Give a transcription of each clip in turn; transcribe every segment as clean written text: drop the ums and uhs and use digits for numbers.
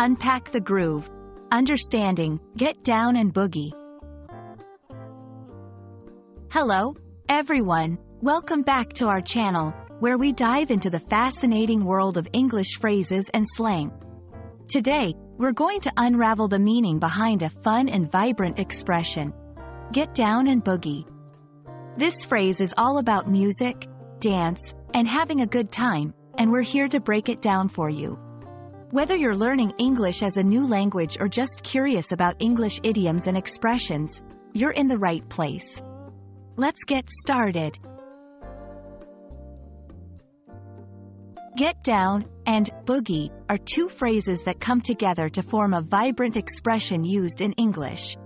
Unpack the Groove. Understanding, Get Down and Boogie. Hello, everyone. Welcome back to our channel, where we dive into the fascinating world of English phrases and slang. Today, we're going to unravel the meaning behind a fun and vibrant expression, Get Down and Boogie. This phrase is all about music, dance, and having a good time, and we're here to break it down for you. Whether you're learning English as a new language or just curious about English idioms and expressions, you're in the right place. Let's get started. Get down and boogie are two phrases that come together to form a vibrant expression used in English.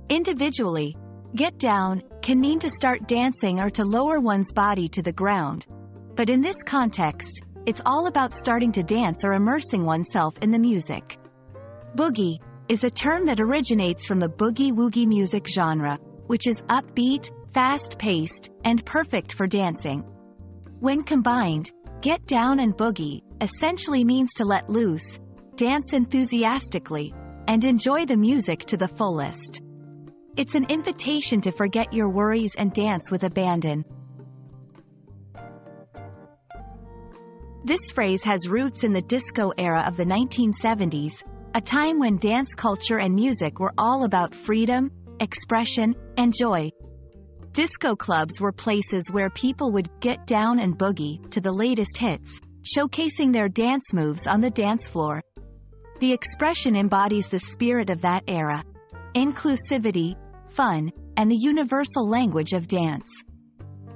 Individually, get down can mean to start dancing or to lower one's body to the ground. But in this context, it's all about starting to dance or immersing oneself in the music. Boogie is a term that originates from the boogie-woogie music genre, which is upbeat, fast-paced, and perfect for dancing. When combined, get down and boogie essentially means to let loose, dance enthusiastically, and enjoy the music to the fullest. It's an invitation to forget your worries and dance with abandon. This phrase has roots in the disco era of the 1970s, a time when dance culture and music were all about freedom, expression, and joy. Disco clubs were places where people would get down and boogie to the latest hits, showcasing their dance moves on the dance floor. The expression embodies the spirit of that era: inclusivity, fun, and the universal language of dance.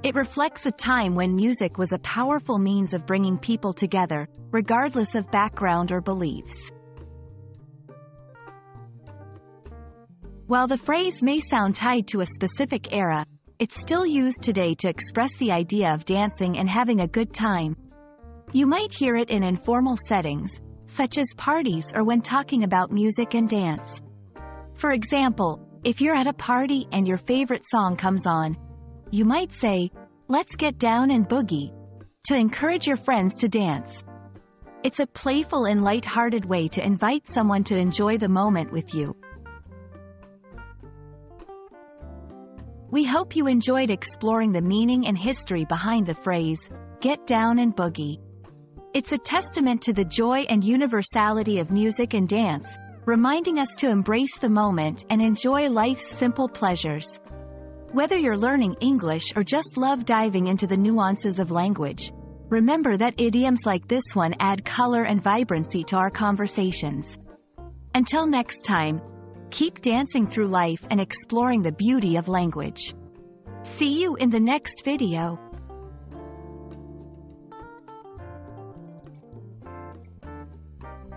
It reflects a time when music was a powerful means of bringing people together, regardless of background or beliefs. While the phrase may sound tied to a specific era, it's still used today to express the idea of dancing and having a good time. You might hear it in informal settings, such as parties or when talking about music and dance. For example, if you're at a party and your favorite song comes on, you might say, "Let's get down and boogie," to encourage your friends to dance. It's a playful and light-hearted way to invite someone to enjoy the moment with you. We hope you enjoyed exploring the meaning and history behind the phrase, "Get Down and Boogie." It's a testament to the joy and universality of music and dance, reminding us to embrace the moment and enjoy life's simple pleasures. Whether you're learning English or just love diving into the nuances of language, remember that idioms like this one add color and vibrancy to our conversations. Until next time, keep dancing through life and exploring the beauty of language. See you in the next video.